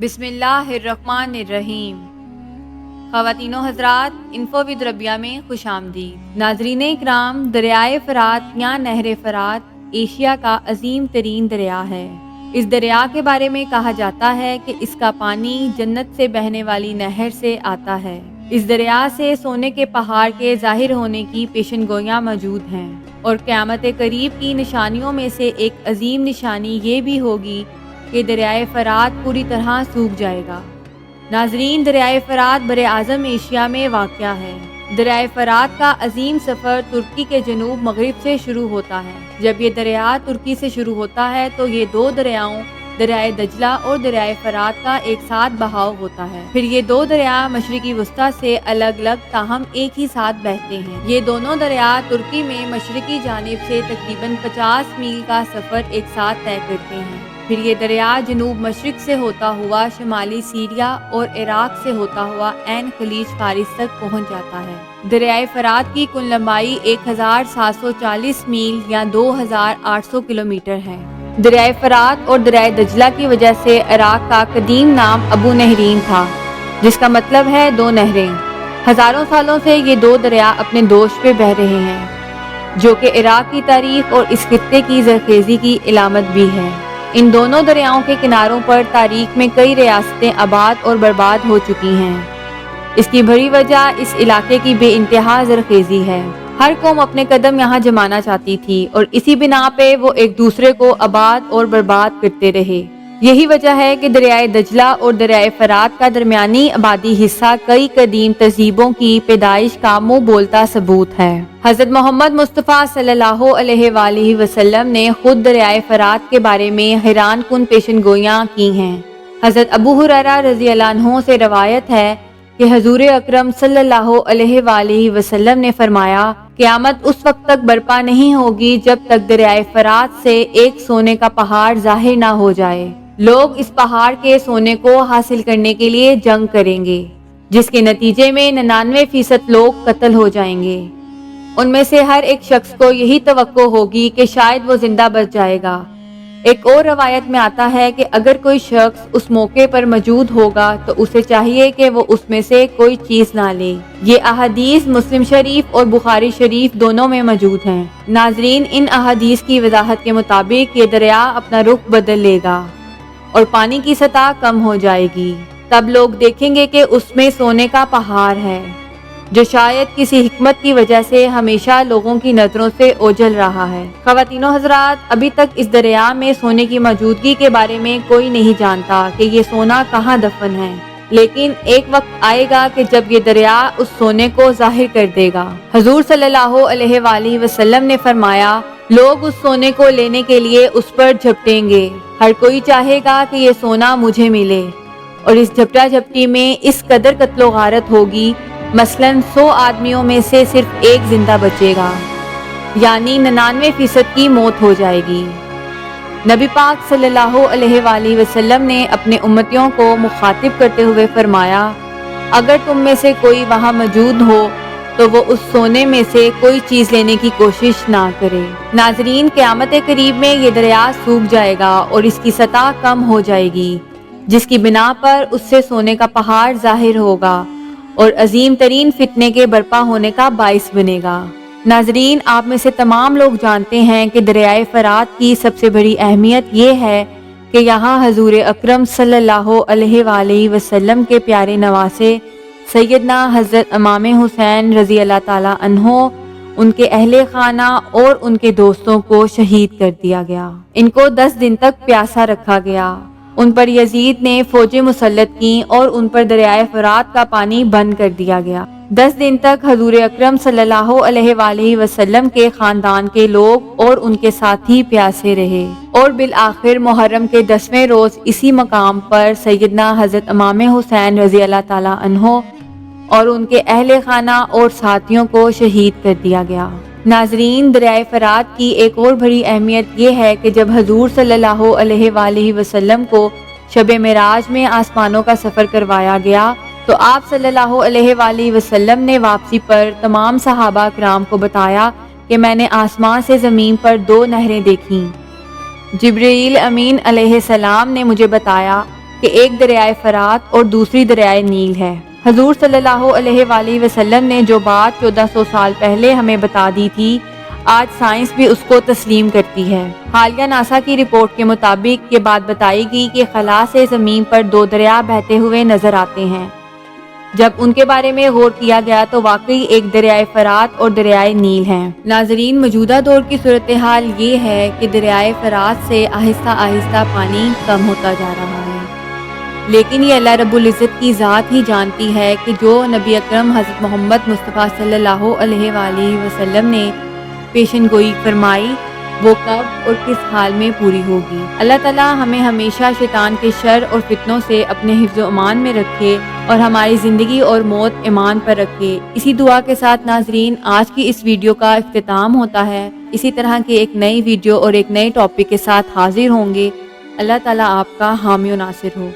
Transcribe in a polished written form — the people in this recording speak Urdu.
بسم اللہ الرحمن الرحیم۔ خواتین و حضرات، انفو ود ربیہ میں خوش آمدید۔ ناظرین اکرام، دریائے فرات یا نہر فرات ایشیا کا عظیم ترین دریا ہے۔ اس دریا کے بارے میں کہا جاتا ہے کہ اس کا پانی جنت سے بہنے والی نہر سے آتا ہے۔ اس دریا سے سونے کے پہاڑ کے ظاہر ہونے کی پیشن گوئیاں موجود ہیں، اور قیامت قریب کی نشانیوں میں سے ایک عظیم نشانی یہ بھی ہوگی کہ دریائے فرات پوری طرح سوکھ جائے گا۔ ناظرین، دریائے فرات براعظم ایشیا میں واقع ہے۔ دریائے فرات کا عظیم سفر ترکی کے جنوب مغرب سے شروع ہوتا ہے۔ جب یہ دریا ترکی سے شروع ہوتا ہے تو یہ دو دریاؤں دریائے دجلہ اور دریائے فرات کا ایک ساتھ بہاؤ ہوتا ہے۔ پھر یہ دو دریا مشرقی وسطی سے الگ الگ تاہم ایک ہی ساتھ بہتے ہیں۔ یہ دونوں دریا ترکی میں مشرقی جانب سے تقریباً 50 میل کا سفر ایک ساتھ طے کرتے ہیں۔ پھر یہ دریا جنوب مشرق سے ہوتا ہوا شمالی سیریا اور عراق سے ہوتا ہوا عین خلیج فارس تک پہنچ جاتا ہے۔ دریائے فرات کی کل لمبائی 1740 میل یا 2800 کلومیٹر ہے۔ دریائے فرات اور دریائے دجلہ کی وجہ سے عراق کا قدیم نام ابو نہرین تھا، جس کا مطلب ہے دو نہریں۔ ہزاروں سالوں سے یہ دو دریا اپنے دوش پہ بہہ رہے ہیں، جو کہ عراق کی تاریخ اور اس خطے کی زرخیزی کی علامت بھی ہے۔ ان دونوں دریاؤں کے کناروں پر تاریخ میں کئی ریاستیں آباد اور برباد ہو چکی ہیں۔ اس کی بڑی وجہ اس علاقے کی بے انتہا زرخیزی ہے۔ ہر قوم اپنے قدم یہاں جمانا چاہتی تھی اور اسی بنا پہ وہ ایک دوسرے کو آباد اور برباد کرتے رہے۔ یہی وجہ ہے کہ دریائے دجلہ اور دریائے فرات کا درمیانی آبادی حصہ کئی قدیم تہذیبوں کی پیدائش کا منہ بولتا ثبوت ہے۔ حضرت محمد مصطفیٰ صلی اللہ علیہ وآلہ وسلم نے خود دریائے فرات کے بارے میں حیران کن پیشن گوئیاں کی ہیں۔ حضرت ابو ہریرہ رضی اللہ عنہ سے روایت ہے کہ حضور اکرم صلی اللہ علیہ وآلہ وسلم نے فرمایا، قیامت اس وقت تک برپا نہیں ہوگی جب تک دریائے فرات سے ایک سونے کا پہاڑ ظاہر نہ ہو جائے۔ لوگ اس پہاڑ کے سونے کو حاصل کرنے کے لیے جنگ کریں گے، جس کے نتیجے میں 99% لوگ قتل ہو جائیں گے۔ ان میں سے ہر ایک شخص کو یہی توقع ہوگی کہ شاید وہ زندہ بچ جائے گا۔ ایک اور روایت میں آتا ہے کہ اگر کوئی شخص اس موقع پر موجود ہوگا تو اسے چاہیے کہ وہ اس میں سے کوئی چیز نہ لے۔ یہ احادیث مسلم شریف اور بخاری شریف دونوں میں موجود ہیں۔ ناظرین، ان احادیث کی وضاحت کے مطابق یہ دریا اپنا رخ بدل لے گا اور پانی کی سطح کم ہو جائے گی۔ تب لوگ دیکھیں گے کہ اس میں سونے کا پہاڑ ہے، جو شاید کسی حکمت کی وجہ سے ہمیشہ لوگوں کی نظروں سے اوجھل رہا ہے۔ خواتین و حضرات، ابھی تک اس دریا میں سونے کی موجودگی کے بارے میں کوئی نہیں جانتا کہ یہ سونا کہاں دفن ہے، لیکن ایک وقت آئے گا کہ جب یہ دریا اس سونے کو ظاہر کر دے گا۔ حضور صلی اللہ علیہ وآلہ وسلم نے فرمایا، لوگ اس سونے کو لینے کے لیے اس پر جھپٹیں گے۔ ہر کوئی چاہے گا کہ یہ سونا مجھے ملے، اور اس جھپٹا جھپٹی میں اس قدر قتل و غارت ہوگی، مثلاً 100 آدمیوں میں سے صرف ایک زندہ بچے گا، یعنی 99% کی موت ہو جائے گی۔ نبی پاک صلی اللہ علیہ وآلہ وسلم نے اپنے امتیوں کو مخاطب کرتے ہوئے فرمایا، اگر تم میں سے کوئی وہاں موجود ہو تو وہ اس سونے میں سے کوئی چیز لینے کی کوشش نہ کرے۔ ناظرین، قیامت قریب میں یہ دریا سوکھ جائے گا اور اس کی سطح کم ہو جائے گی، جس کی بنا پر اس سے سونے کا پہاڑ ظاہر ہوگا اور عظیم ترین فتنے کے برپا ہونے کا باعث بنے گا۔ ناظرین، آپ میں سے تمام لوگ جانتے ہیں کہ دریائے فرات کی سب سے بڑی اہمیت یہ ہے کہ یہاں حضور اکرم صلی اللہ علیہ وآلہ وسلم کے پیارے نواسے سیدنا حضرت امام حسین رضی اللہ تعالیٰ عنہ، ان کے اہل خانہ اور ان کے دوستوں کو شہید کر دیا گیا۔ ان کو 10 دن تک پیاسا رکھا گیا۔ ان پر یزید نے فوجیں مسلط کیں اور ان پر دریائے فرات کا پانی بند کر دیا گیا۔ 10 دن تک حضور اکرم صلی اللہ علیہ وآلہ وسلم کے خاندان کے لوگ اور ان کے ساتھی پیاسے رہے، اور بالآخر محرم کے 10ویں روز اسی مقام پر سیدنا حضرت امام حسین رضی اللہ تعالیٰ عنہ اور ان کے اہل خانہ اور ساتھیوں کو شہید کر دیا گیا۔ ناظرین، دریائے فرات کی ایک اور بڑی اہمیت یہ ہے کہ جب حضور صلی اللہ علیہ وآلہ وسلم کو شب معراج میں آسمانوں کا سفر کروایا گیا تو آپ صلی اللہ علیہ وآلہ وسلم نے واپسی پر تمام صحابہ کرام کو بتایا کہ میں نے آسمان سے زمین پر 2 نہریں دیکھیں۔ جبرائیل امین علیہ السلام نے مجھے بتایا کہ ایک دریائے فرات اور دوسری دریائے نیل ہے۔ حضور صلی اللہ علیہ وآلہ وسلم نے جو بات 1400 سال پہلے ہمیں بتا دی تھی، آج سائنس بھی اس کو تسلیم کرتی ہے۔ حالیہ ناسا کی رپورٹ کے مطابق یہ بات بتائی گئی کہ خلا سے زمین پر 2 دریا بہتے ہوئے نظر آتے ہیں۔ جب ان کے بارے میں غور کیا گیا تو واقعی ایک دریائے فرات اور دریائے نیل ہیں۔ ناظرین، موجودہ دور کی صورتحال یہ ہے کہ دریائے فرات سے آہستہ آہستہ پانی کم ہوتا جا رہا ہے، لیکن یہ اللہ رب العزت کی ذات ہی جانتی ہے کہ جو نبی اکرم حضرت محمد مصطفیٰ صلی اللہ علیہ وآلہ وسلم نے پیشن گوئی فرمائی وہ کب اور کس حال میں پوری ہوگی۔ اللہ تعالی ہمیں ہمیشہ شیطان کے شر اور فتنوں سے اپنے حفظ و امان میں رکھے اور ہماری زندگی اور موت ایمان پر رکھے۔ اسی دعا کے ساتھ ناظرین، آج کی اس ویڈیو کا اختتام ہوتا ہے۔ اسی طرح کی ایک نئی ویڈیو اور ایک نئے ٹاپک کے ساتھ حاضر ہوں گے۔ اللہ تعالی آپ کا حامی و ناصر ہو۔